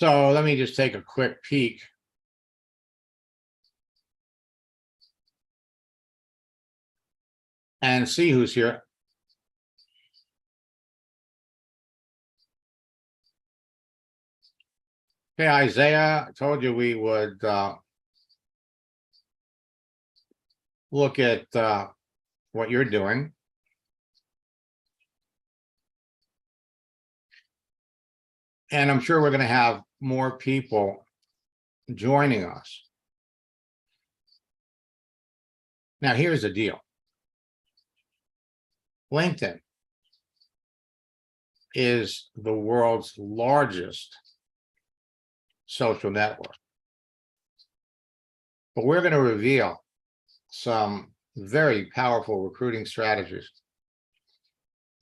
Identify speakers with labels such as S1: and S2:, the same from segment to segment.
S1: So let me just take a quick peek. And see who's here. Okay, Isaiah, I told you we would look at what you're doing. And I'm sure we're going to have more people joining us. Now, here's the deal. LinkedIn is the world's largest social network. But we're going to reveal some very powerful recruiting strategies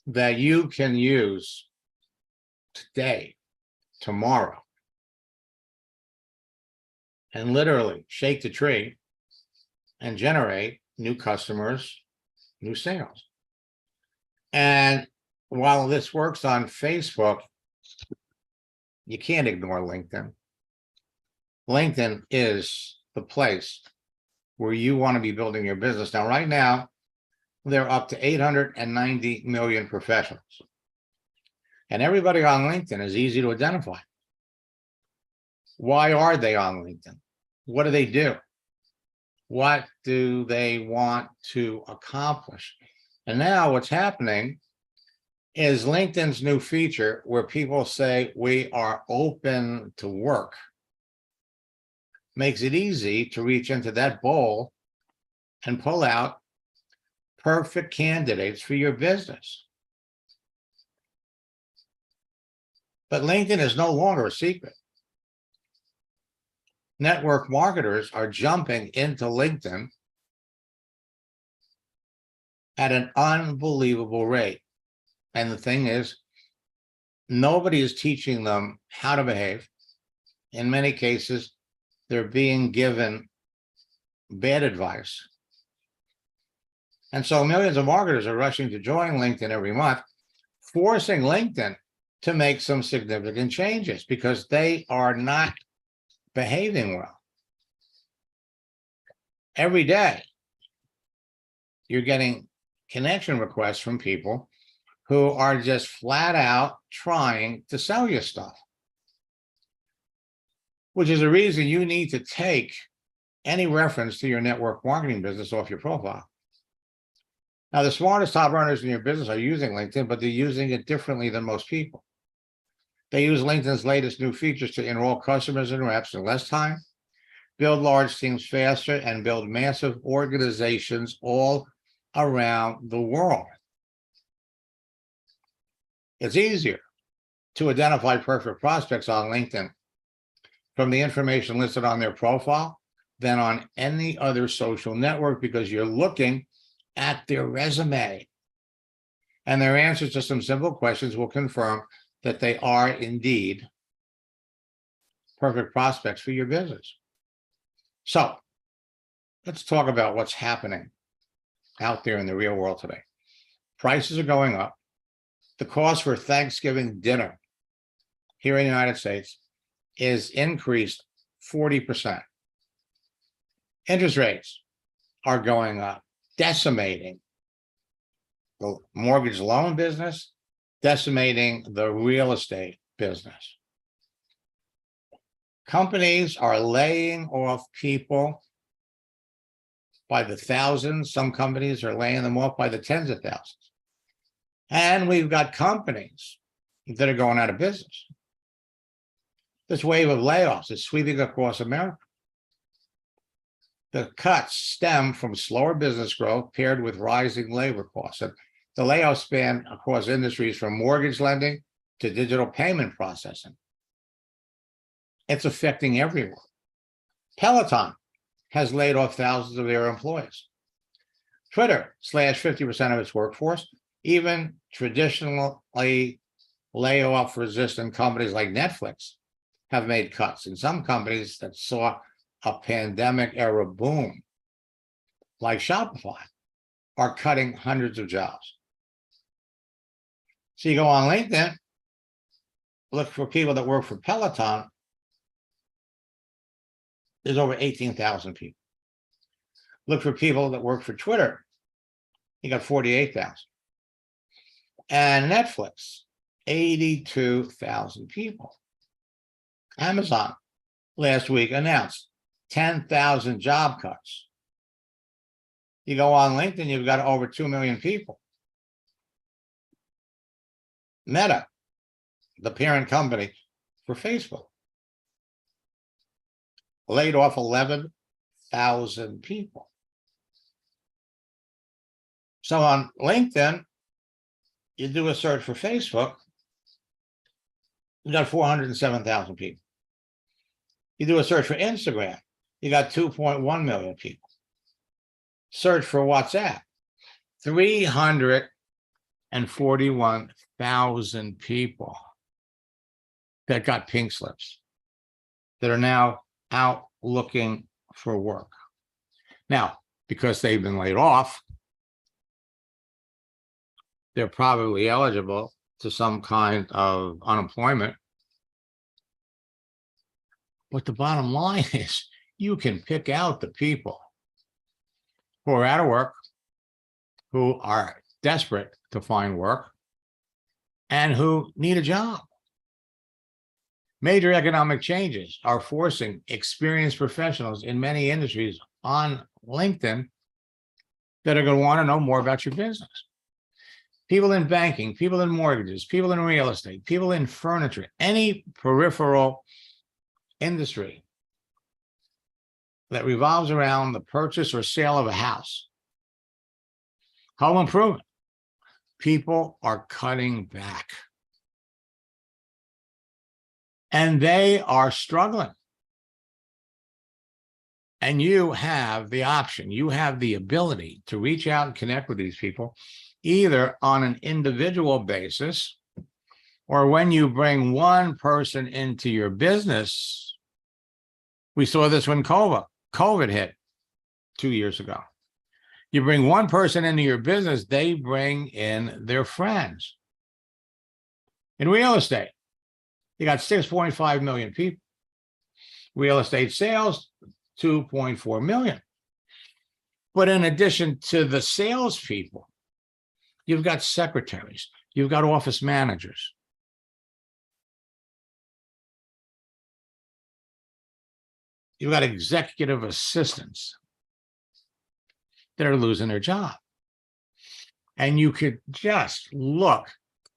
S1: that you can use today, tomorrow, and literally shake the tree and generate new customers, new sales. And while this works on Facebook, you can't ignore LinkedIn. LinkedIn is the place where you want to be building your business. Now, right now, they're up to 890 million professionals. And everybody on LinkedIn is easy to identify. Why are they on LinkedIn? What do they do? What do they want to accomplish? And now what's happening is LinkedIn's new feature where people say we are open to work makes it easy to reach into that bowl and pull out perfect candidates for your business. But LinkedIn is no longer a secret. Network marketers are jumping into LinkedIn at an unbelievable rate. And the thing is, nobody is teaching them how to behave. In many cases, they're being given bad advice. And so millions of marketers are rushing to join LinkedIn every month, forcing LinkedIn to make some significant changes because they are not behaving well. Every day, you're getting connection requests from people who are just flat out trying to sell you stuff, which is a reason you need to take any reference to your network marketing business off your profile. Now, the smartest top earners in your business are using LinkedIn, but they're using it differently than most people. They use LinkedIn's latest new features to enroll customers and reps in less time, build large teams faster, and build massive organizations all around the world. It's easier to identify perfect prospects on LinkedIn from the information listed on their profile than on any other social network because you're looking at their resume. And their answers to some simple questions will confirm that they are indeed perfect prospects for your business. So let's talk about what's happening out there in the real world today. Prices are going up. The cost for Thanksgiving dinner here in the United States is increased 40%. Interest rates are going up, decimating the mortgage loan business, decimating the real estate business. Companies are laying off people by the thousands. Some companies are laying them off by the tens of thousands. And we've got companies that are going out of business. This wave of layoffs is sweeping across America. The cuts stem from slower business growth paired with rising labor costs. And the layoffs span across industries from mortgage lending to digital payment processing. It's affecting everyone. Peloton has laid off thousands of their employees. Twitter slashed 50% of its workforce. Even traditionally layoff-resistant companies like Netflix have made cuts. And some companies that saw a pandemic-era boom, like Shopify, are cutting hundreds of jobs. So you go on LinkedIn, look for people that work for Peloton, there's over 18,000 people. Look for people that work for Twitter. You got 48,000. And Netflix, 82,000 people. Amazon last week announced 10,000 job cuts. You go on LinkedIn, you've got over 2 million people. Meta, the parent company for Facebook, laid off 11,000 people. So on LinkedIn, you do a search for Facebook, you got 407,000 people. You do a search for Instagram, you got 2.1 million people. Search for WhatsApp, 341,000 people that got pink slips that are now out looking for work. Now, because they've been laid off, they're probably eligible to some kind of unemployment. But the bottom line is you can pick out the people who are out of work, who are desperate to find work, and who need a job. Major economic changes are forcing experienced professionals in many industries on LinkedIn that are going to want to know more about your business. People in banking, people in mortgages, people in real estate, people in furniture, any peripheral industry that revolves around the purchase or sale of a house. Home improvement. People are cutting back. And they are struggling. And you have the option, you have the ability to reach out and connect with these people, either on an individual basis, or when you bring one person into your business. We saw this when COVID hit 2 years ago. You bring one person into your business, they bring in their friends. In real estate, you got 6.5 million people. Real estate sales, 2.4 million. But in addition to the salespeople, you've got secretaries, you've got office managers. You've got executive assistants that are losing their job. And you could just look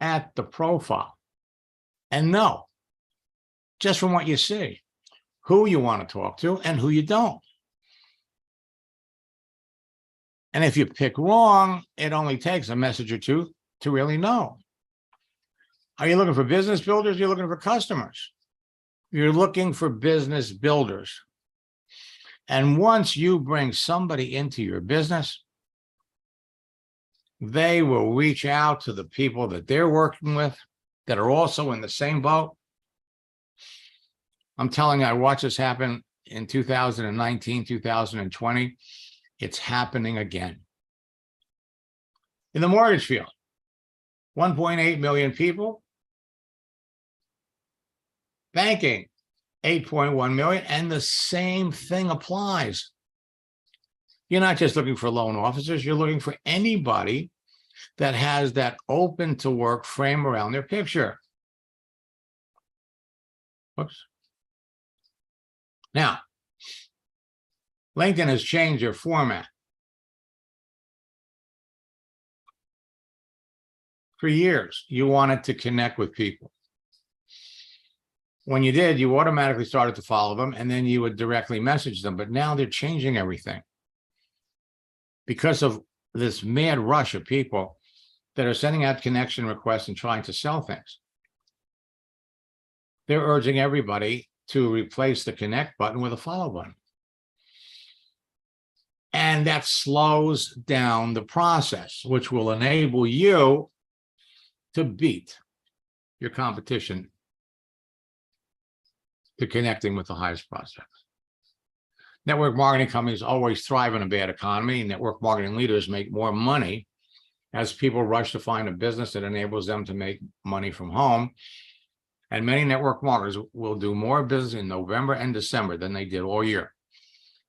S1: at the profile and know, just from what you see, who you want to talk to and who you don't. And if you pick wrong, it only takes a message or two to really know. Are you looking for business builders? You're looking for customers. You're looking for business builders. And once you bring somebody into your business, they will reach out to the people that they're working with that are also in the same boat. I'm telling you, I watched this happen in 2019, 2020. It's happening again. In the mortgage field, 1.8 million people. Banking, 8.1 million, and the same thing applies. You're not just looking for loan officers, you're looking for anybody that has that open to work frame around their picture. Whoops. Now, LinkedIn has changed their format. For years, you wanted to connect with people. When you did, you automatically started to follow them, and then you would directly message them. But now they're changing everything because of this mad rush of people that are sending out connection requests and trying to sell things. They're urging everybody to replace the connect button with a follow button. And that slows down the process, which will enable you to beat your competition to connecting with the highest prospects. Network marketing companies always thrive in a bad economy. Network marketing leaders make more money as people rush to find a business that enables them to make money from home. And many network marketers will do more business in November and December than they did all year.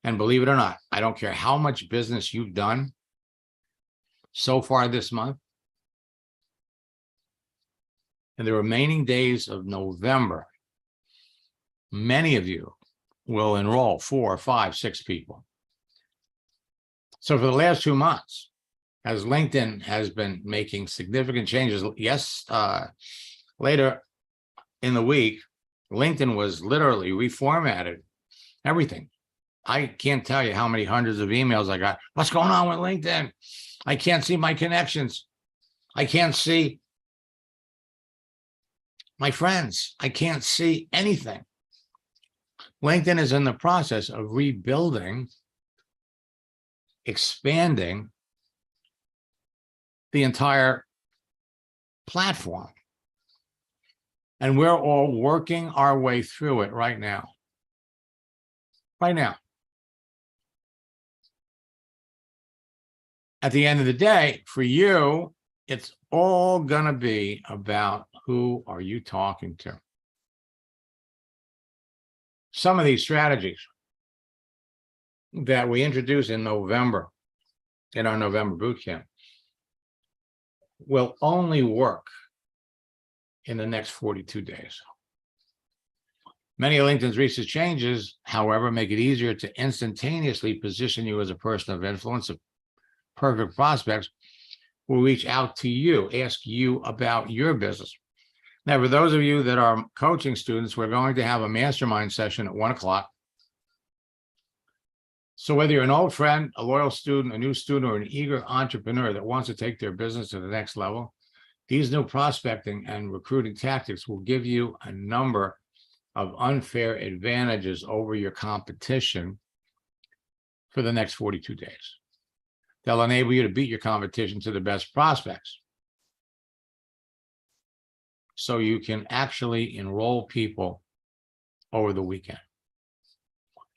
S1: And believe it or not, I don't care how much business you've done so far this month. In the remaining days of November, many of you will enroll 4, 5, 6 people. So for the last 2 months, as LinkedIn has been making significant changes, yes, later in the week, LinkedIn was literally reformatted, everything. I can't tell you how many hundreds of emails I got. What's going on with LinkedIn? I can't see my connections. I can't see my friends. I can't see anything. LinkedIn is in the process of rebuilding, expanding the entire platform. And we're all working our way through it right now. Right now. At the end of the day, for you, it's all going to be about who are you talking to. Some of these strategies that we introduced in November, in our November bootcamp, will only work in the next 42 days. Many of LinkedIn's recent changes, however, make it easier to instantaneously position you as a person of influence. Of perfect prospects will reach out to you, ask you about your business. Now, for those of you that are coaching students, we're going to have a mastermind session at 1 o'clock. So whether you're an old friend, a loyal student, a new student, or an eager entrepreneur that wants to take their business to the next level, these new prospecting and recruiting tactics will give you a number of unfair advantages over your competition for the next 42 days. They'll enable you to beat your competition to the best prospects, so you can actually enroll people over the weekend.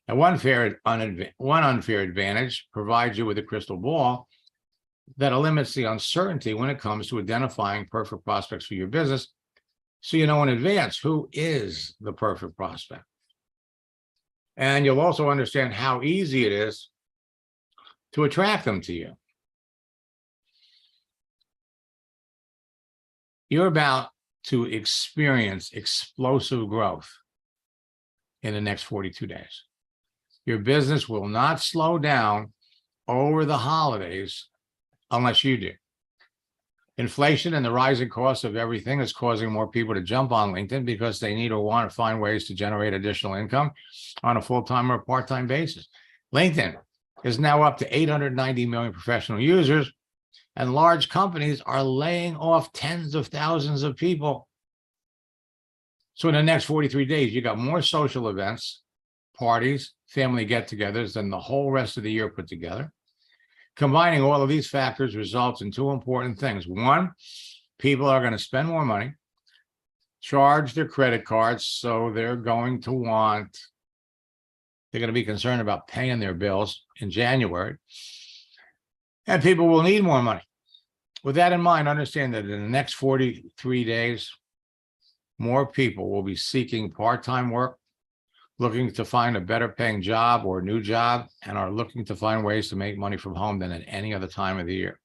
S1: And one unfair advantage provides you with a crystal ball that limits the uncertainty when it comes to identifying perfect prospects for your business, so you know in advance who is the perfect prospect. And you'll also understand how easy it is to attract them to you. You're about to experience explosive growth in the next 42 days. Your business will not slow down over the holidays unless you do. Inflation and the rising cost of everything is causing more people to jump on LinkedIn because they need or want to find ways to generate additional income on a full-time or part-time basis. LinkedIn is now up to 890 million professional users, and large companies are laying off tens of thousands of people. So in the next 43 days, you got more social events, parties, family get-togethers than the whole rest of the year put together. Combining all of these factors results in 2 important things. One, people are going to spend more money, charge their credit cards, so they're going to be concerned about paying their bills in January. And people will need more money. With that in mind, understand that in the next 43 days, more people will be seeking part-time work, looking to find a better paying job or a new job, and are looking to find ways to make money from home than at any other time of the year.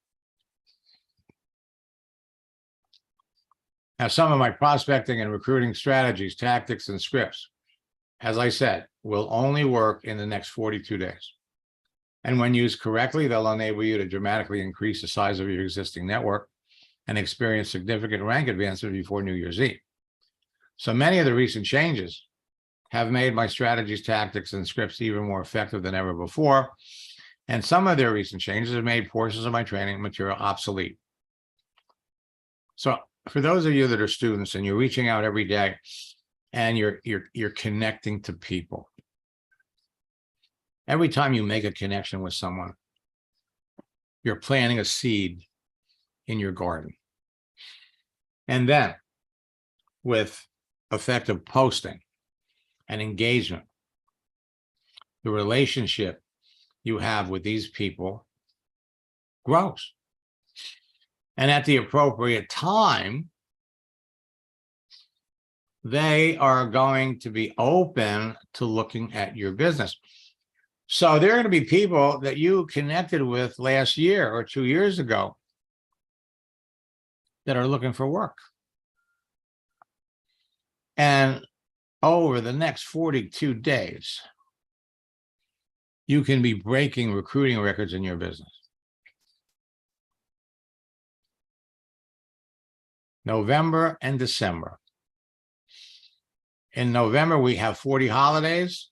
S1: Now, some of my prospecting and recruiting strategies, tactics, and scripts, as I said, will only work in the next 42 days. And when used correctly, they'll enable you to dramatically increase the size of your existing network and experience significant rank advancement before New Year's Eve. So many of the recent changes have made my strategies, tactics, and scripts even more effective than ever before. And some of their recent changes have made portions of my training material obsolete. So for those of you that are students and you're reaching out every day and you're connecting to people, every time you make a connection with someone, you're planting a seed in your garden. And then with effective posting and engagement, the relationship you have with these people grows. And at the appropriate time, they are going to be open to looking at your business. So there are going to be people that you connected with last year or 2 years ago that are looking for work. And over the next 42 days, you can be breaking recruiting records in your business. November and December. In November, we have 40 holidays,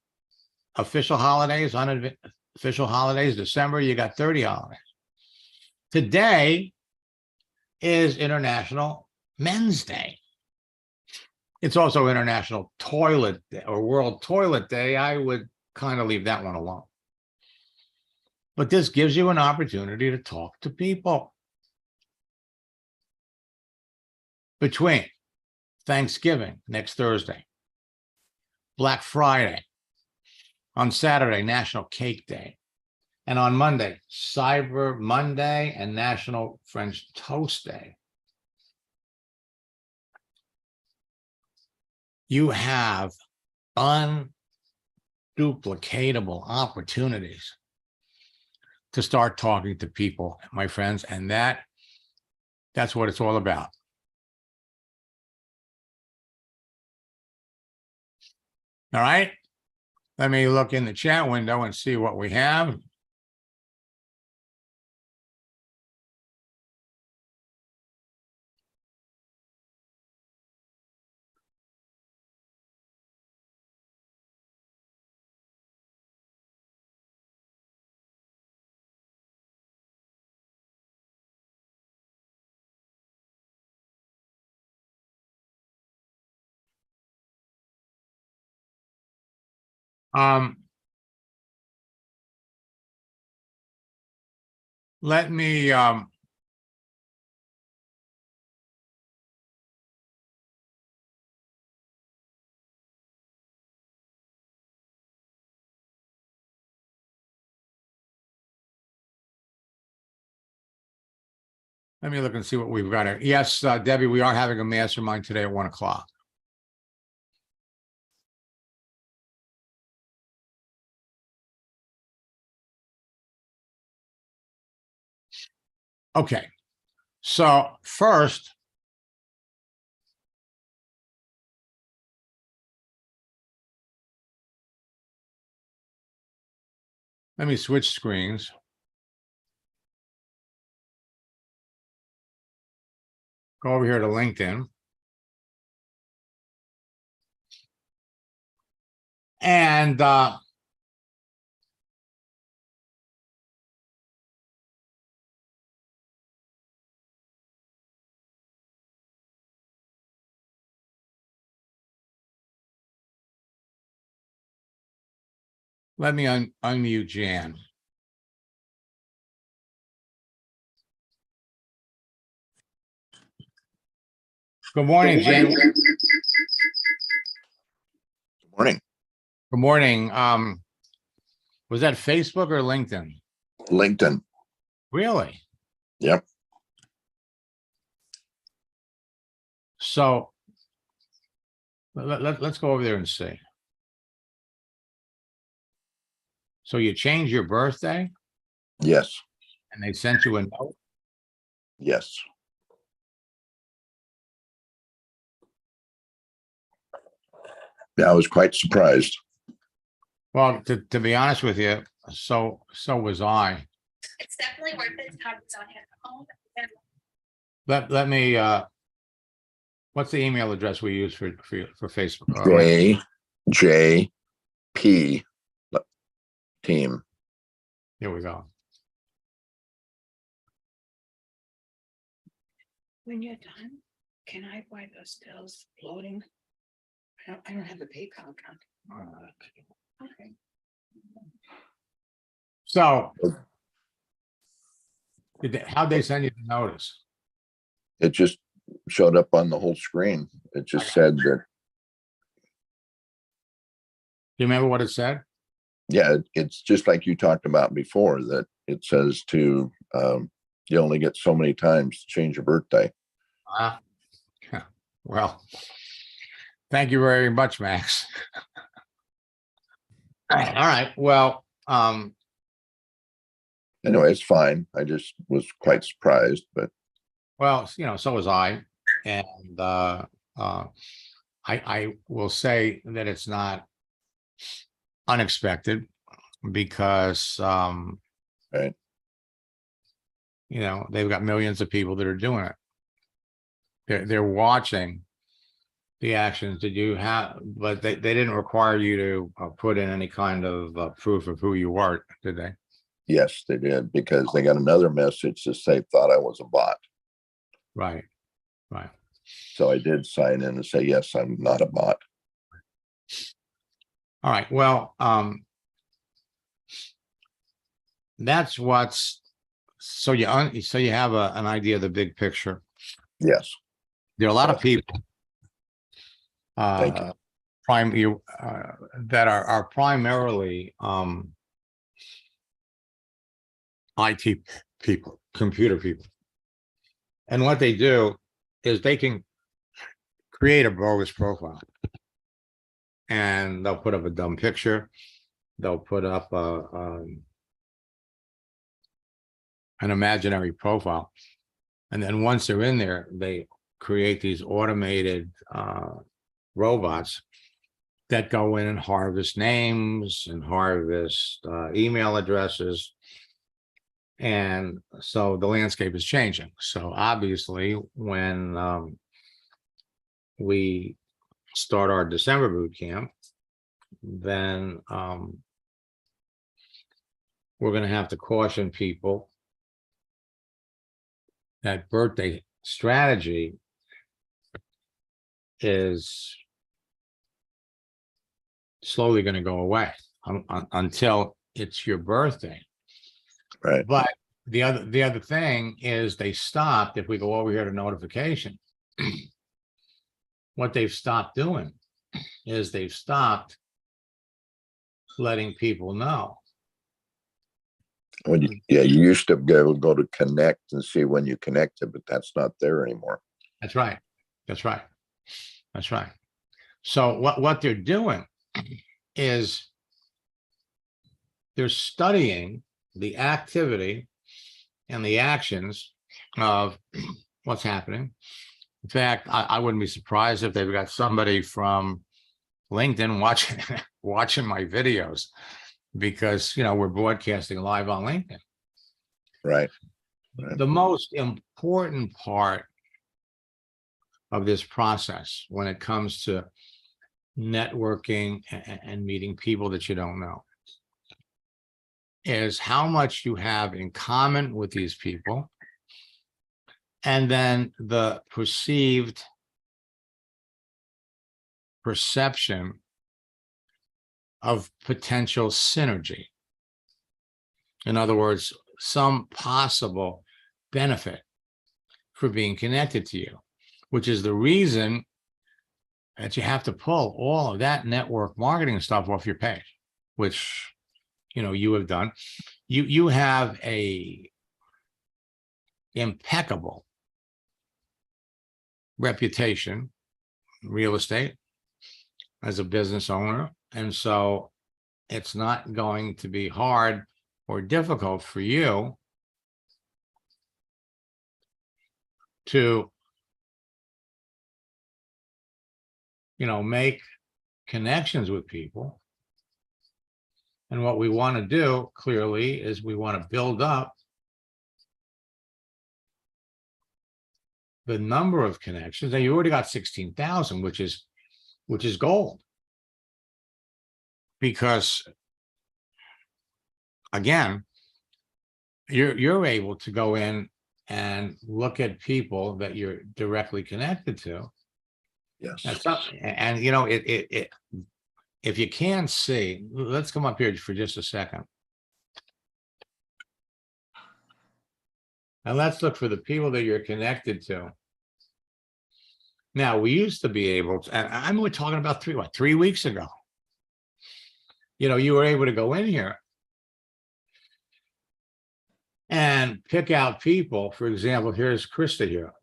S1: official holidays, unofficial holidays. December, you got 30 holidays. Today is International Men's Day. It's also International Toilet Day or World Toilet Day. I would kind of leave that one alone. But this gives you an opportunity to talk to people. Between Thanksgiving, next Thursday, Black Friday, on Saturday, National Cake Day, and on Monday, Cyber Monday and National French Toast Day. You have unduplicatable opportunities to start talking to people, my friends, and that's what it's all about. All right, let me look in the chat window and see what we have. Let me look and see what we've got here. Yes, Debbie, we are having a mastermind today at 1 o'clock. Okay, so first, let me switch screens. Go over here to LinkedIn. And let me unmute Jan. Good morning, Jan.
S2: Good morning.
S1: Good morning. Was that Facebook or LinkedIn?
S2: LinkedIn.
S1: Really?
S2: Yep.
S1: So let's go over there and see. So you changed your birthday
S2: Yes.
S1: and they sent you a note?
S2: Yes. Yeah, I was quite surprised.
S1: Well, to be honest with you, so was I.
S3: It's definitely worth it to have this on hand at home.
S1: Let me what's the email address we use for Facebook?
S2: JP team.
S1: Here we go.
S4: When you're done, can I buy those bills floating? I don't have a PayPal account. Okay.
S1: So how'd they send you the notice?
S2: It just showed up on the whole screen. It just said that,
S1: Do you remember what it said?
S2: yeah, it's just like you talked about before, that it says to, you only get so many times to change your birthday.
S1: Well, thank you very much, Max. All right. Well,
S2: Anyway, it's fine. I just was quite surprised, but
S1: well, you know, so was I. And I will say that it's not unexpected because
S2: right.
S1: you know, they've got millions of people that are doing it. They're watching the actions that you have, but they didn't require you to put in any kind of proof of who you are, did they?
S2: Yes, they did, because they got another message that say thought I was a bot.
S1: Right, right.
S2: So I did sign in and say, yes, I'm not a bot.
S1: All right. Well, that's what's so you have an idea of the big picture.
S2: Yes.
S1: There are a lot of
S2: Yes.
S1: people
S2: Thank you.
S1: that are primarily IT people, computer people. And what they do is they can create a bogus profile. And they'll put up a dumb picture. They'll put up an imaginary profile. And then once they're in there, they create these automated robots that go in and harvest names and harvest email addresses. And so the landscape is changing. So obviously, when we start our December boot camp, then we're going to have to caution people that birthday strategy is slowly going to go away until it's your birthday.
S2: Right.
S1: But the other thing is they stopped. If we go over here to notification, what they've stopped doing is they've stopped letting people know.
S2: When you used to go to connect and see when you connected, but that's not there anymore.
S1: That's right. That's right. That's right. So what they're doing is they're studying the activity and the actions of what's happening. In fact, I wouldn't be surprised if they've got somebody from LinkedIn watching my videos, because you know we're broadcasting live on LinkedIn.
S2: Right.
S1: The most important part of this process when it comes to networking and meeting people that you don't know is how much you have in common with these people, and then the perception of potential synergy. In other words, some possible benefit for being connected to you, which is the reason that you have to pull all of that network marketing stuff off your page, which you know you have done. You have a impeccable reputation in real estate as a business owner, and so it's not going to be hard or difficult for you to make connections with people. And what we want to do clearly is we want to build up the number of connections. And you already got 16,000, which is gold. Because again, you're able to go in and look at people that you're directly connected to.
S2: Yes.
S1: And you know, if you can't see, let's come up here for just a second. And let's look for the people that you're connected to. Now, we used to be able to, and I'm only talking about 3 weeks ago. You know, you were able to go in here and pick out people. For example, here's Krista here.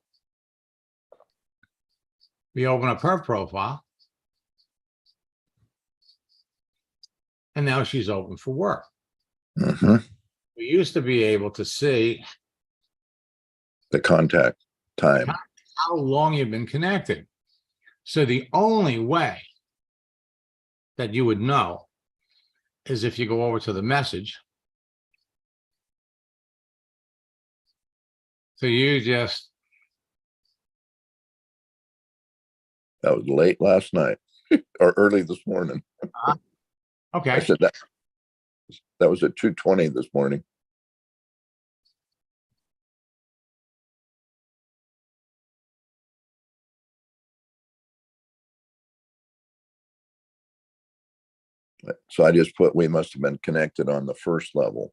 S1: We open up her profile. And now she's open for work.
S2: Mhm.
S1: We used to be able to see
S2: The contact time.
S1: how long you've been connected. So the only way that you would know is if you go over to the message. So you just,
S2: That was late last night or early this morning. I
S1: okay,
S2: said that was at 2:20 this morning. So I just put, we must have been connected on the first level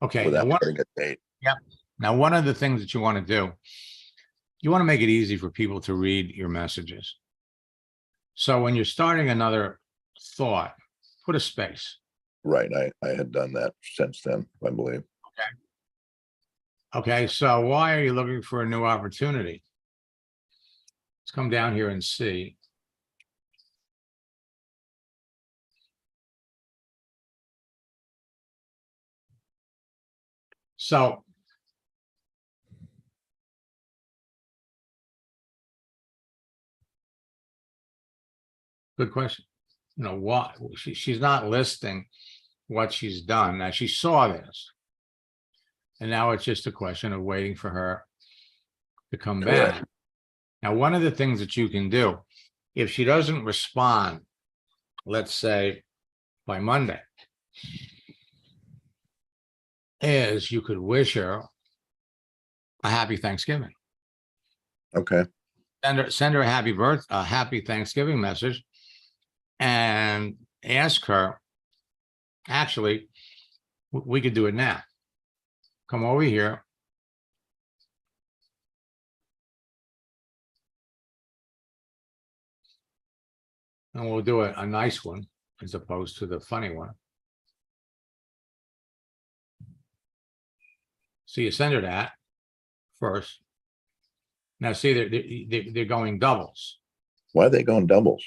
S1: okay.
S2: without putting a date.
S1: Now, one of the things that you want to do, you want to make it easy for people to read your messages. So when you're starting another thought, put a space.
S2: Right. I had done that since then, I believe.
S1: Okay, so why are you looking for a new opportunity? Let's come down here and see. So good question. You know, what she's not listing what she's done. Now she saw this. And now it's just a question of waiting for her to come
S2: Correct.
S1: back. Now, one of the things that you can do, if she doesn't respond, let's say by Monday, is you could wish her a happy Thanksgiving.
S2: Okay.
S1: Send her a happy Thanksgiving message and ask her, actually, we could do it now. Come over here. And we'll do a nice one as opposed to the funny one. So you send her that first. Now, see, they're going doubles.
S2: Why are they going doubles?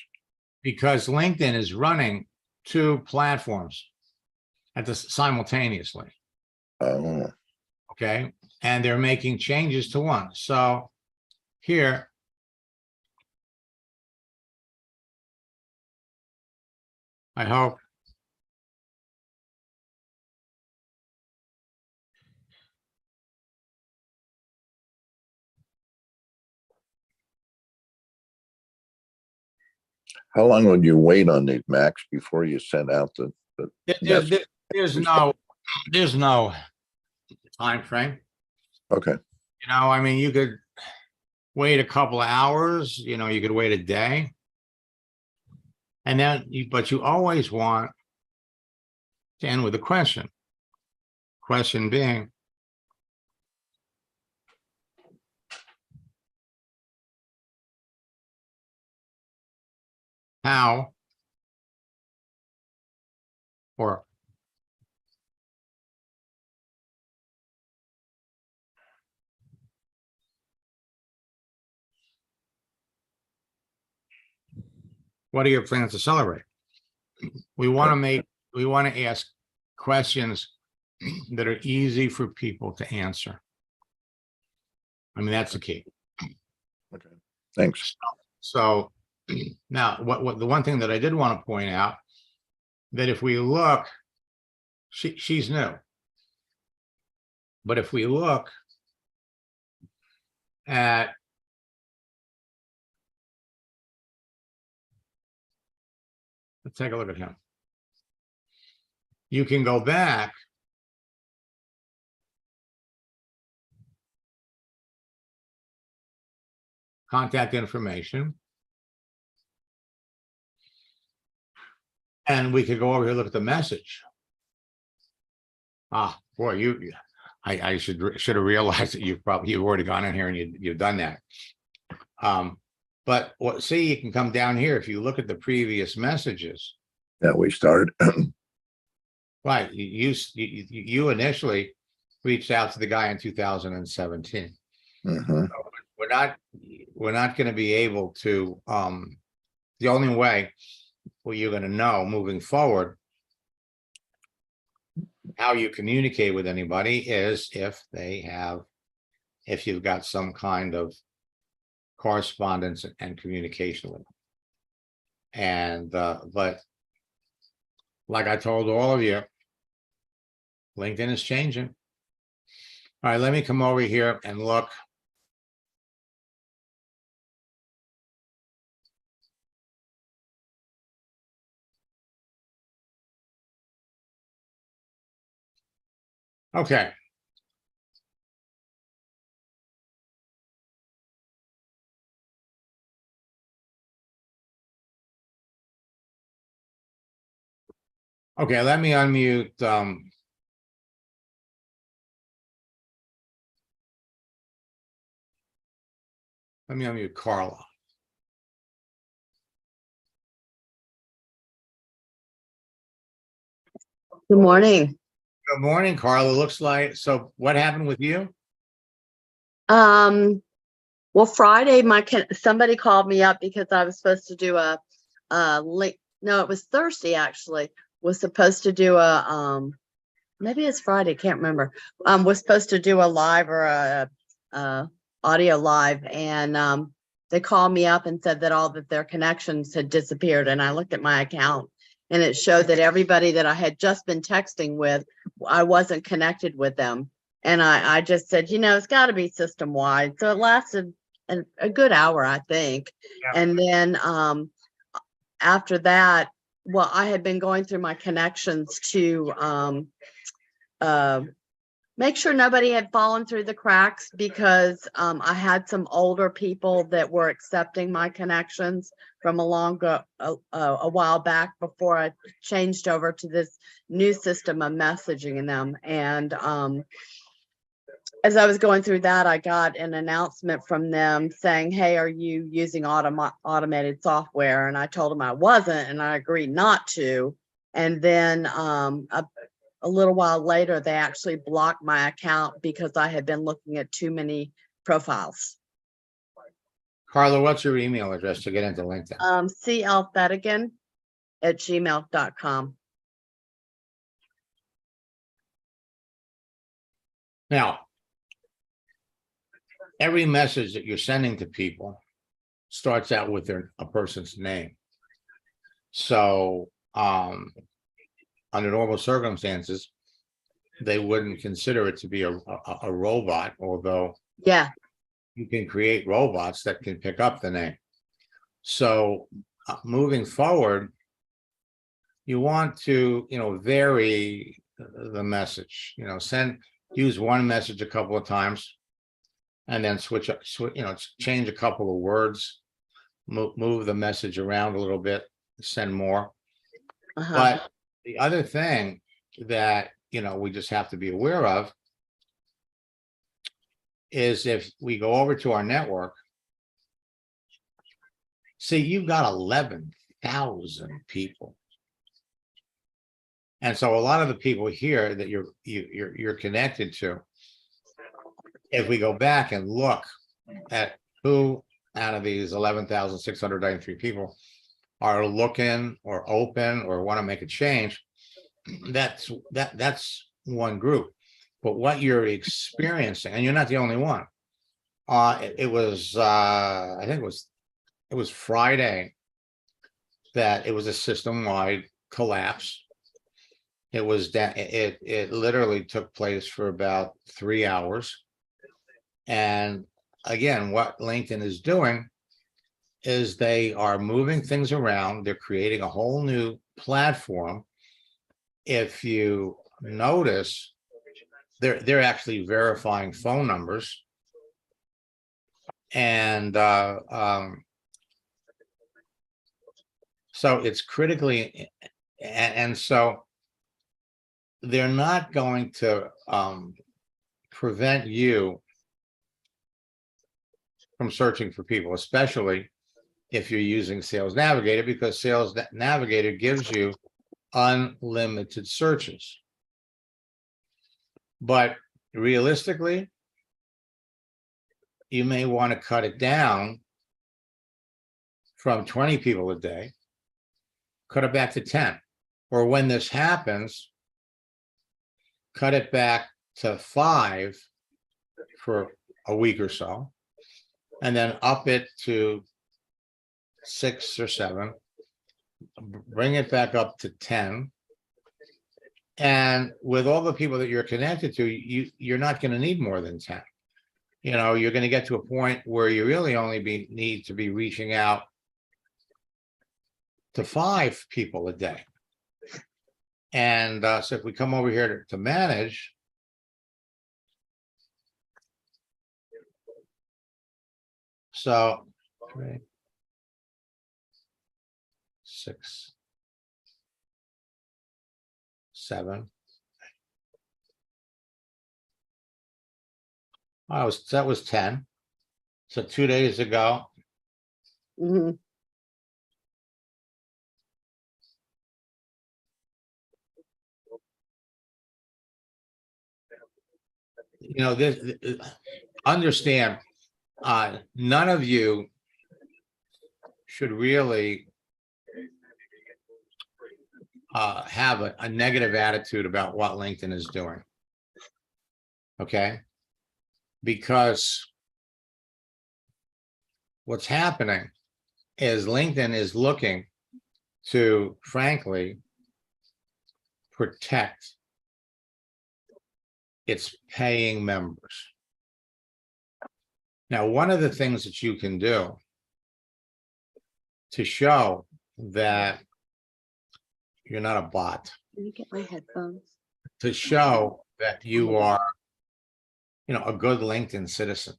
S1: Because LinkedIn is running two platforms simultaneously.
S2: Oh,
S1: Okay. And they're making changes to one. So here, I hope.
S2: how long would you wait on these, Max, before you send out the
S1: There's no time frame.
S2: Okay.
S1: You know, I mean, you could wait a couple of hours, you know, you could wait a day. And then, but you always want to end with a question. Question being, how or what are your plans to celebrate? We want to ask questions that are easy for people to answer. I mean, that's the key.
S2: Okay. Thanks.
S1: So now what the one thing that I did want to point out, that if we look, she's new. But if we look at let's take a look at him. You can go back contact information. And we could go over here, look at the message. Ah, boy, I should have realized that you've already gone in here and you've done that. But see, you can come down here if you look at the previous messages.
S2: Yeah, we started.
S1: Right, you initially reached out to the guy in 2017.
S2: Mhm.
S1: We're not going to be able to. The only way you're going to know moving forward how you communicate with anybody is if you've got some kind of correspondence and communication with them. And, but like I told all of you, LinkedIn is changing. All right, let me come over here and look. Okay. Okay, let me unmute, Carla.
S5: Good morning.
S1: Good morning, Carla. Looks like, so what happened with you?
S5: Well, Friday, somebody called me up because I was supposed to do a link. No, it was Thursday actually. Was supposed to do maybe it's Friday, can't remember. Was supposed to do a live or a audio live, and they called me up and said that all of their connections had disappeared. And I looked at my account, and it showed that everybody that I had just been texting with, I wasn't connected with them. And I just said, it's got to be system wide. So it lasted a good hour, I think.
S1: Yeah.
S5: And then after that, well, I had been going through my connections to make sure nobody had fallen through the cracks, because I had some older people that were accepting my connections from a while back before I changed over to this new system of messaging them. And as I was going through that, I got an announcement from them saying, hey, are you using automated software? And I told them I wasn't, and I agreed not to. And then a little while later, they actually blocked my account because I had been looking at too many profiles.
S1: Carla, what's your email address to get into LinkedIn?
S5: clfedigan@gmail.com.
S1: Now, every message that you're sending to people starts out with a person's name. So, under normal circumstances, they wouldn't consider it to be a robot, although
S5: Yeah.
S1: you can create robots that can pick up the name. So moving forward, you want to, vary the message, use one message a couple of times, and then change a couple of words, move the message around a little bit, send more. But the other thing that, we just have to be aware of is if we go over to our network, see, you've got 11,000 people. And so a lot of the people here that you're connected to, if we go back and look at who out of these 11,693 people are looking or open or want to make a change, that's one group. But what you're experiencing, and you're not the only one, it was I think it was Friday that it was a system-wide collapse. It was that it literally took place for about 3 hours. And again, what LinkedIn is doing is they are moving things around. They're creating a whole new platform. If you notice, they're actually verifying phone numbers. And so it's critically, and so they're not going to prevent you from searching for people, especially if you're using Sales Navigator, because Sales Navigator gives you unlimited searches. But realistically, you may want to cut it down from 20 people a day, cut it back to 10. Or when this happens, cut it back to 5 for a week or so, and then up it to 6 or 7, bring it back up to 10. And with all the people that you're connected to, you're not going to need more than 10. You know, you're going to get to a point where you really only need to be reaching out to 5 people a day. And so if we come over here to manage, so 3, 6, 7. That was 10. So 2 days ago,
S5: Mhm.
S1: you know, understand, none of you should really have a negative attitude about what LinkedIn is doing. Okay? Because what's happening is LinkedIn is looking to, frankly, protect its paying members. Now, one of the things that you can do to show that you're not a bot,
S5: Let me get my headphones.
S1: to show that you are, you know, a good LinkedIn citizen,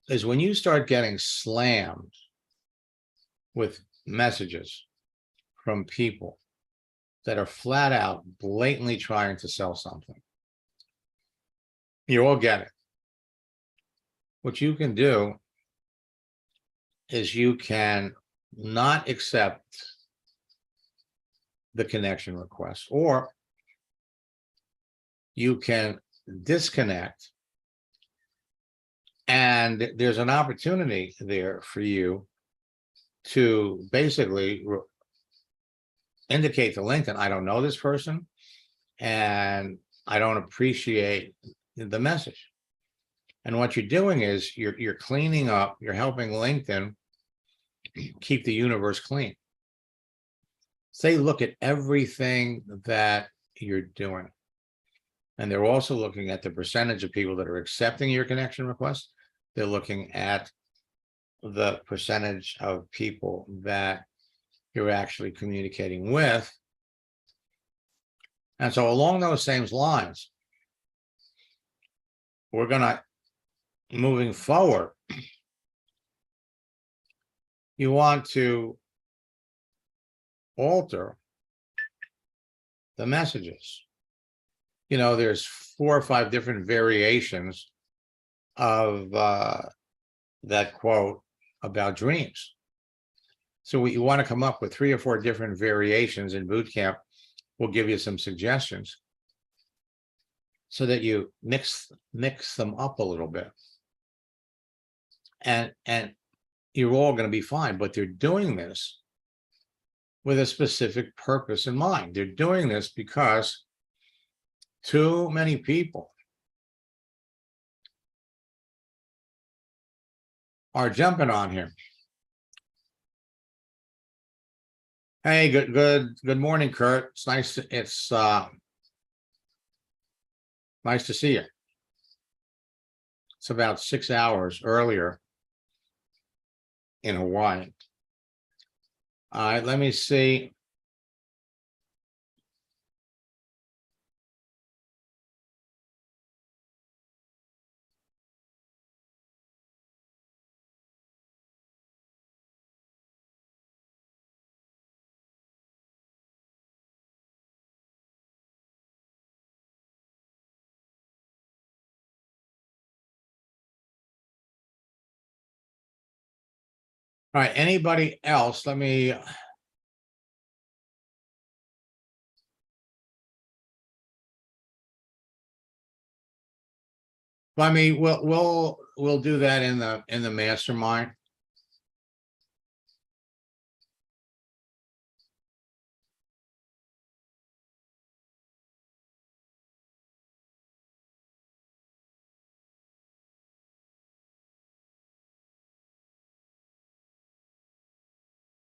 S1: is when you start getting slammed with messages from people that are flat out blatantly trying to sell something. You all get it. What you can do is you can not accept the connection request, or you can disconnect, and there's an opportunity there for you to basically indicate to LinkedIn, I don't know this person and I don't appreciate the message. And what you're doing is you're cleaning up, you're helping LinkedIn keep the universe clean. They look at everything that you're doing. And they're also looking at the percentage of people that are accepting your connection request. They're looking at the percentage of people that you're actually communicating with. And so along those same lines, we're gonna, moving forward, you want to alter the messages. You know, there's 4 or 5 different variations of that quote about dreams. So you want to come up with 3 or 4 different variations in boot camp. We'll give you some suggestions so that you mix them up a little bit. And you're all going to be fine, but they're doing this with a specific purpose in mind. They're doing this because too many people are jumping on here. Hey, good morning, Kurt. It's nice to see you. It's about 6 hours earlier in Hawaii. All right, let me see. All right, anybody else? Let me. I mean, we'll do that in the mastermind.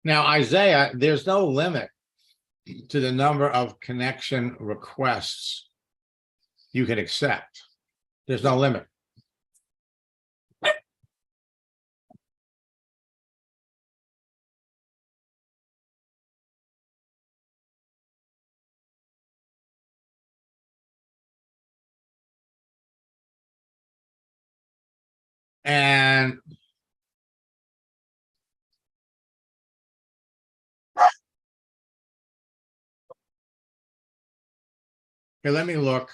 S1: Now, Isaiah, there's no limit to the number of connection requests you can accept. There's no limit. And here, let me look.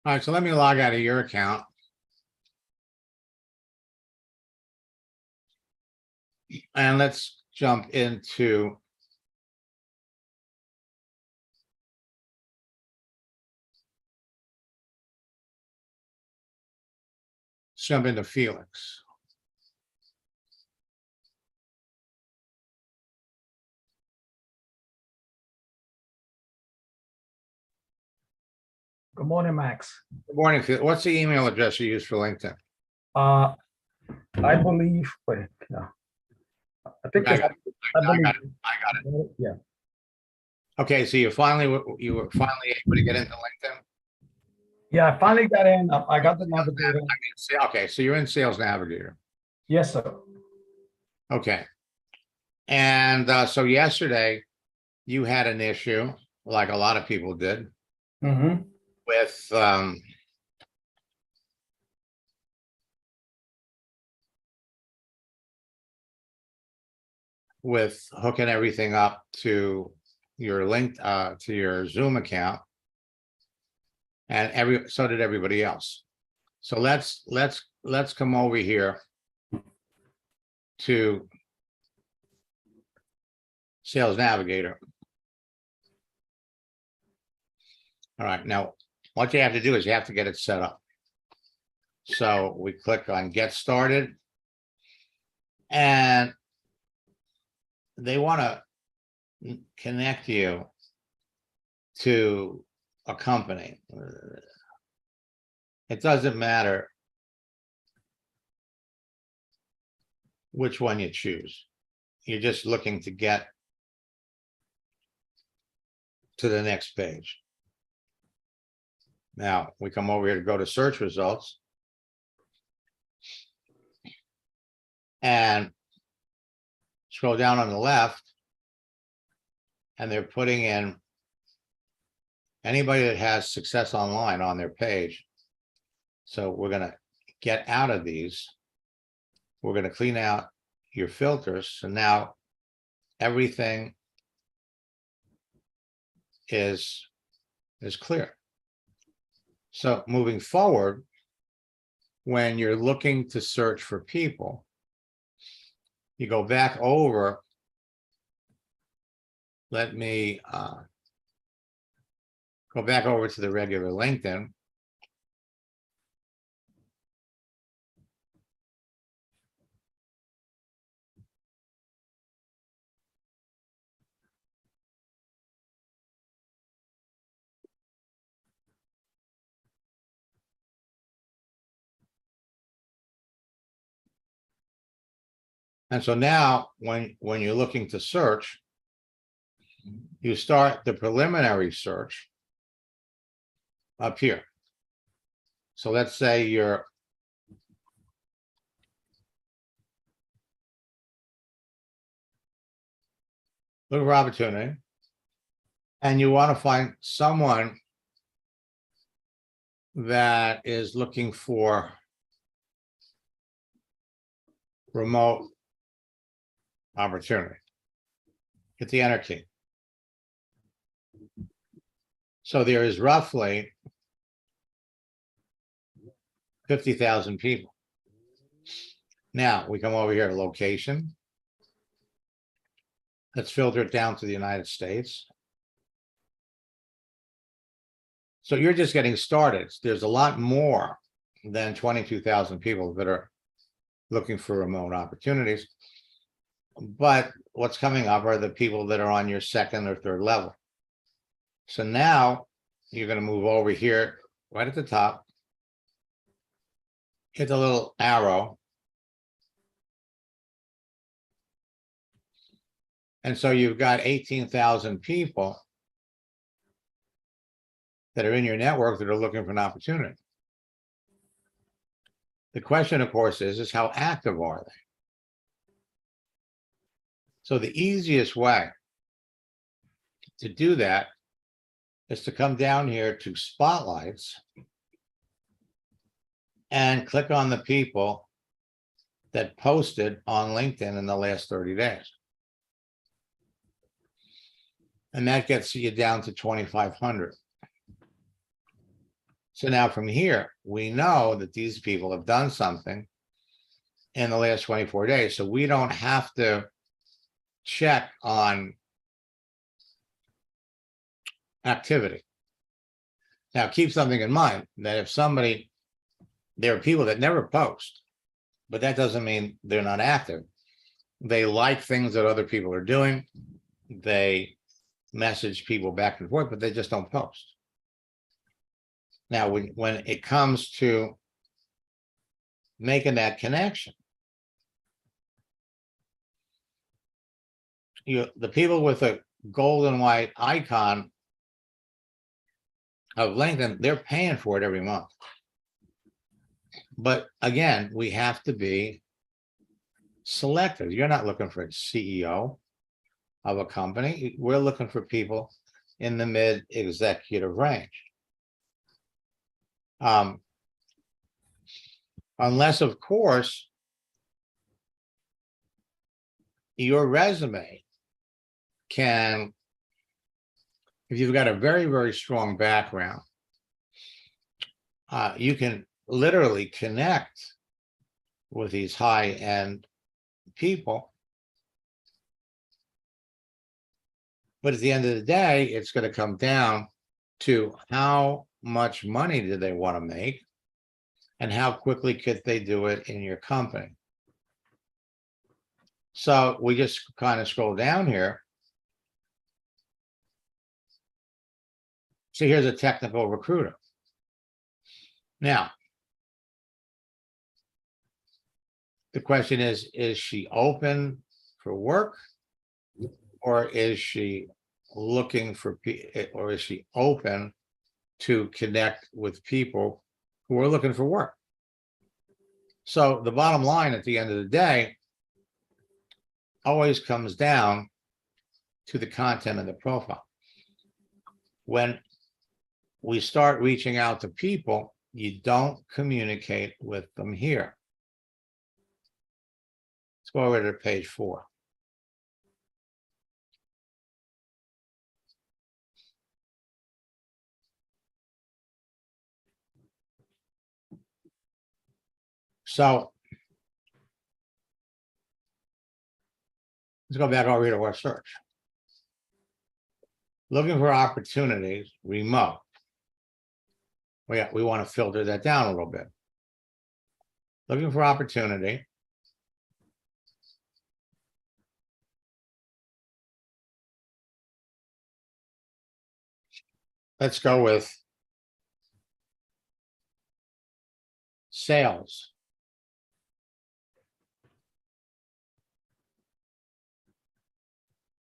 S1: All right, so let me log out of your account. And let's jump into Felix.
S6: Good morning, Max.
S1: Good morning, Felix. What's the email address you use for LinkedIn?
S6: I believe, wait, no. I think
S1: I
S6: it's,
S1: got
S6: I
S1: I got
S6: believe,
S1: I got it.
S6: yeah.
S1: Okay, so you were finally able to get into LinkedIn?
S6: Yeah, I finally got in. I got the navigator.
S1: Okay, so you're in Sales Navigator.
S6: Yes, sir.
S1: Okay. And so yesterday you had an issue, like a lot of people did,
S6: Mm-hmm.
S1: with hooking everything up to your link to your Zoom account, and so did everybody else. So let's come over here to Sales Navigator. All right, now what you have to do is you have to get it set up. So we click on Get Started, and they want to connect you to a company. It doesn't matter which one you choose. You're just looking to get to the next page. Now we come over here to go to search results, and scroll down on the left, and they're putting in anybody that has Success Online on their page. So we're going to get out of these. We're going to clean out your filters. So now everything is clear. So moving forward, when you're looking to search for people, you go back over. Let me go back over to the regular LinkedIn. And so now when you're looking to search, you start the preliminary search up here. So let's say you're looking for opportunity, and you want to find someone that is looking for remote opportunity. Hit the enter key. So there is roughly 50,000 people. Now we come over here to location. Let's filter it down to the United States. So you're just getting started. There's a lot more than 22,000 people that are looking for remote opportunities. But what's coming up are the people that are on your second or third level. So now you're going to move over here right at the top, hit the little arrow. And so you've got 18,000 people that are in your network that are looking for an opportunity. The question, of course, is how active are they? So the easiest way to do that is to come down here to spotlights and click on the people that posted on LinkedIn in the last 30 days. And that gets you down to 2,500. So now from here, we know that these people have done something in the last 24 days. So we don't have to check on activity. Now, keep something in mind that if somebody, there are people that never post, but that doesn't mean they're not active. They like things that other people are doing. They message people back and forth, but they just don't post. Now, when it comes to making that connection, the people with a gold and white icon of LinkedIn, they're paying for it every month. But again, we have to be selective. You're not looking for a CEO of a company. We're looking for people in the mid-executive range. Unless, of course, your resume can, if you've got a very, very strong background, you can literally connect with these high-end people. But at the end of the day, it's going to come down to how much money do they want to make and how quickly could they do it in your company. So we just kind of scroll down here. So here's a technical recruiter. Now, the question is she open for work, or is she looking for, or is she open to connect with people who are looking for work? So the bottom line at the end of the day always comes down to the content of the profile. When we start reaching out to people, you don't communicate with them here. Let's go over to page 4. So let's go back over here to our search. Looking for opportunities, remote. We want to filter that down a little bit. Looking for opportunity. Let's go with sales.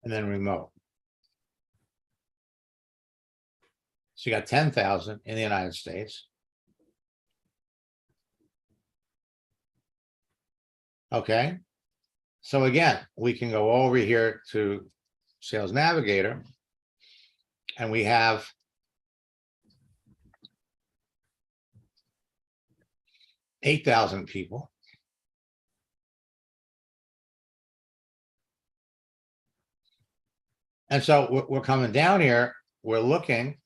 S1: And then remote. So you got 10,000 in the United States. Okay. So again, we can go over here to Sales Navigator, and we have $8,000 people. And so we're coming down here, we're looking.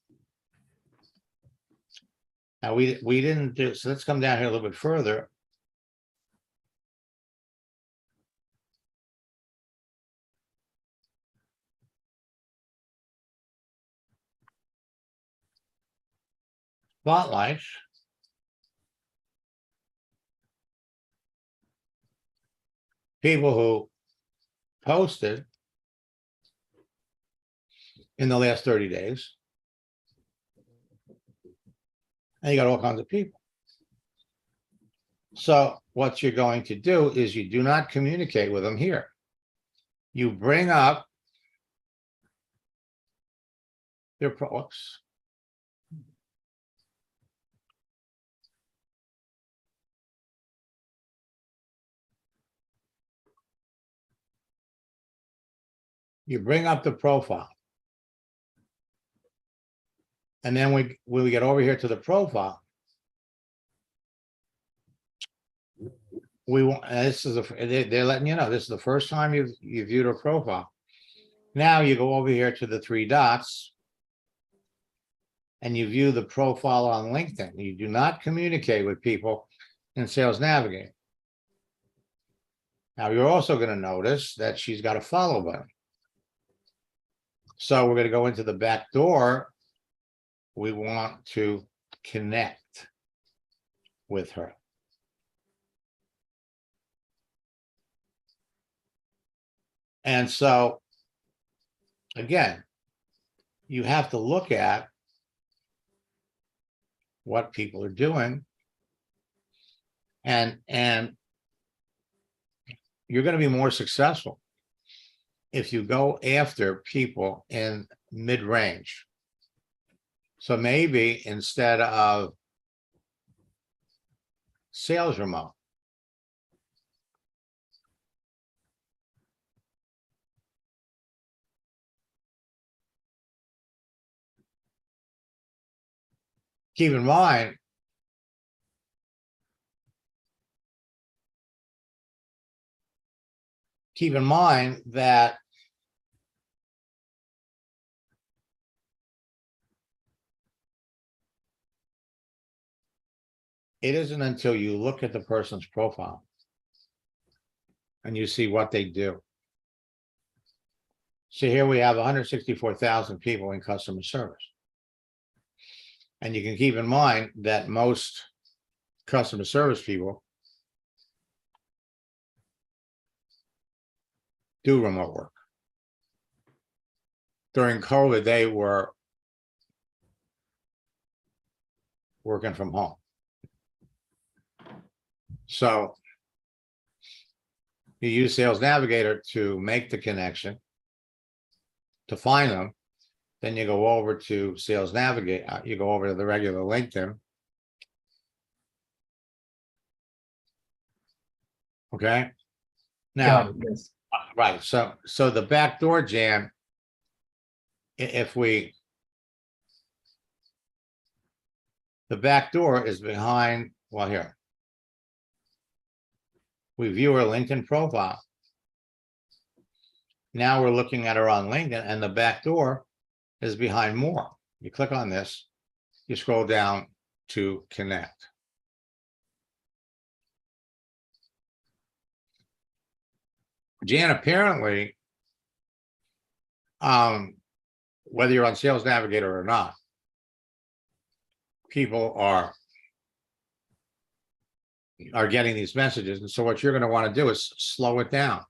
S1: Now we didn't do, so let's come down here a little bit further. spotlight. People who posted in the last 30 days. And you got all kinds of people. So what you're going to do is you do not communicate with them here. You bring up their oops. You bring up the profile. And then when we get over here to the profile, we want, this is they're letting you know this is the first time you've viewed a profile. Now you go over here to the three dots and you view the profile on LinkedIn. You do not communicate with people in Sales Navigator. Now you're also going to notice that she's got a follow button. So we're going to go into the back door. We want to connect with her. And so, again, you have to look at what people are doing. And you're going to be more successful if you go after people in mid-range. So maybe instead of sales remote, keep in mind that it isn't until you look at the person's profile and you see what they do. So here we have 164,000 people in customer service. And you can keep in mind that most customer service people do remote work. During COVID, they were working from home. So you use Sales Navigator to make the connection, to find them. Then you go over to Sales Navigator, you go over to the regular LinkedIn. Okay. Now,
S6: Got it, yes.
S1: right. So the back door, Jan, if we, the back door is behind, well, here. We view her LinkedIn profile. Now we're looking at her on LinkedIn, and the back door is behind more. You click on this, you scroll down to connect. Jan, apparently, whether you're on Sales Navigator or not, people are getting these messages. And so what you're going to want to do is slow it down.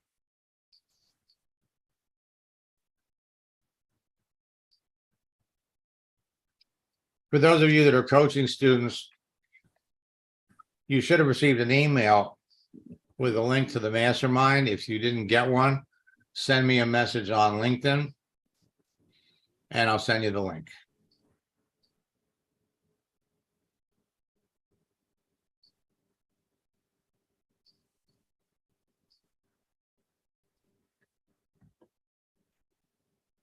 S1: For those of you that are coaching students, you should have received an email with a link to the mastermind. If you didn't get one, send me a message on LinkedIn and I'll send you the link.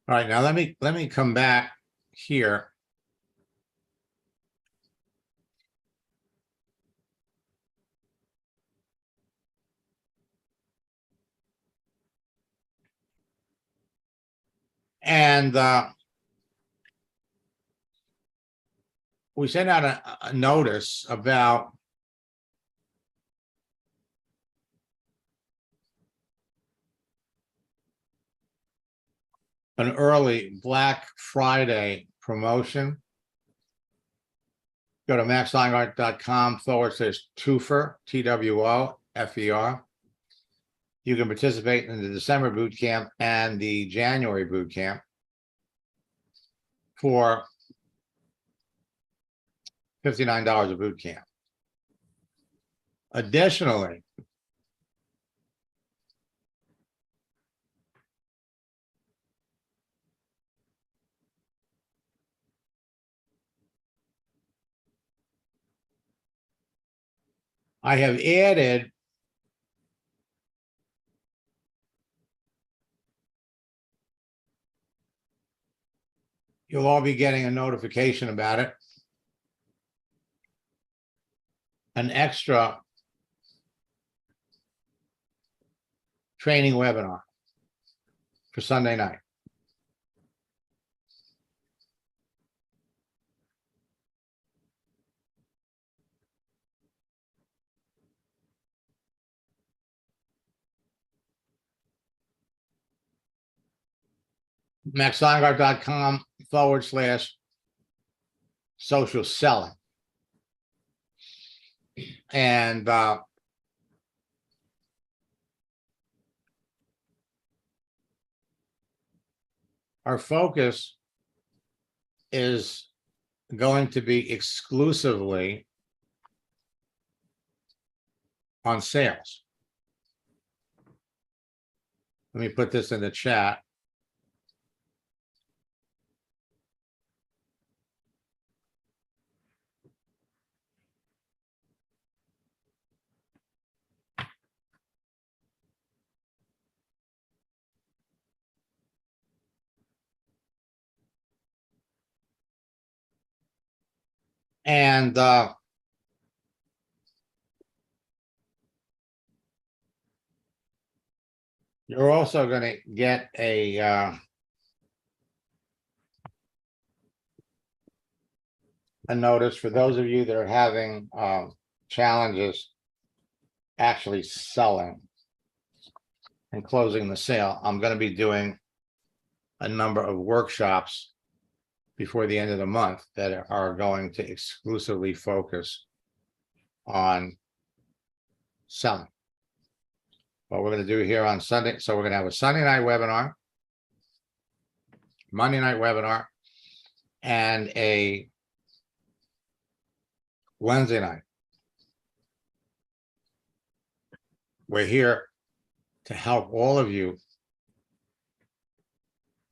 S1: All right, now let me come back here. And we sent out a notice about an early Black Friday promotion. Go to maxlineart.com/twofer, TWOFER. You can participate in the December boot camp and the January boot camp for $59 a boot camp. Additionally, I have added you'll all be getting a notification about it. An extra training webinar for Sunday night. maxlineart.com/social selling. And our focus is going to be exclusively on sales. Let me put this in the chat. And you're also going to get a notice for those of you that are having challenges actually selling and closing the sale. I'm going to be doing a number of workshops before the end of the month that are going to exclusively focus on selling. What we're going to do here on Sunday, so we're going to have a Sunday night webinar, Monday night webinar, and a Wednesday night. We're here to help all of you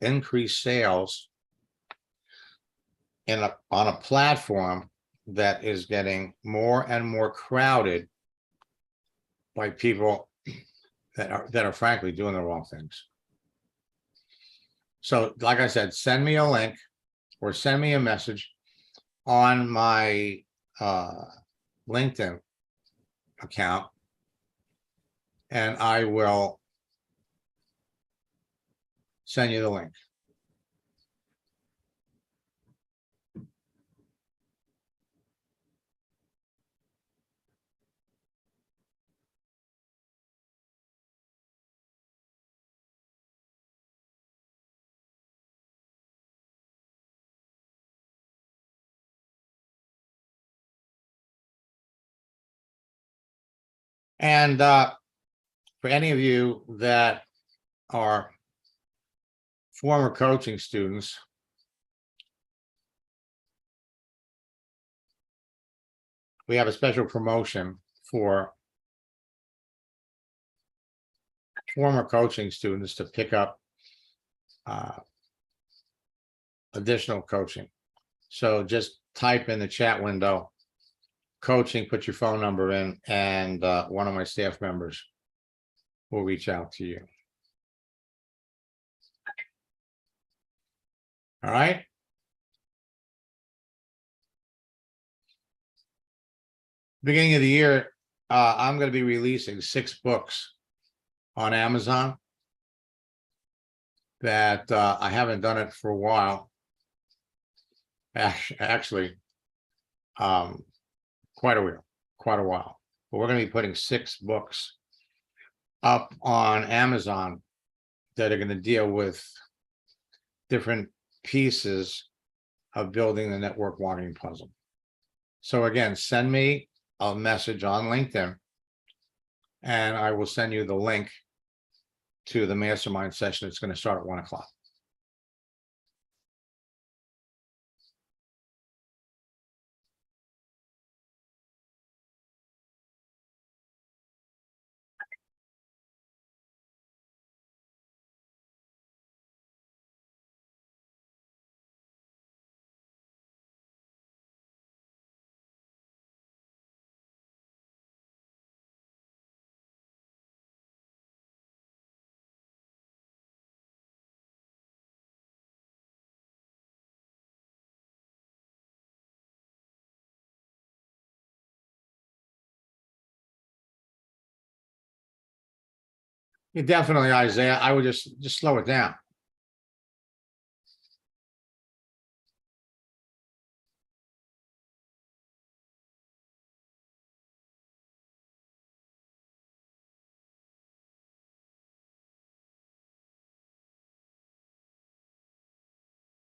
S1: increase sales on a platform that is getting more and more crowded by people that are frankly doing the wrong things. So, like I said, send me a link or send me a message on my LinkedIn account, and I will send you the link. And for any of you that are former coaching students, we have a special promotion for former coaching students to pick up additional coaching. So just type in the chat window, coaching, put your phone number in, and one of my staff members will reach out to you. All right. Beginning of the year, I'm going to be releasing 6 books on Amazon that I haven't done it for a while. Actually, quite a while. But we're going to be putting 6 books up on Amazon that are going to deal with different pieces of building the network marketing puzzle. So again, send me a message on LinkedIn. And I will send you the link to the mastermind session. It's going to start at 1 o'clock. Yeah, definitely, Isaiah. I would just slow it down.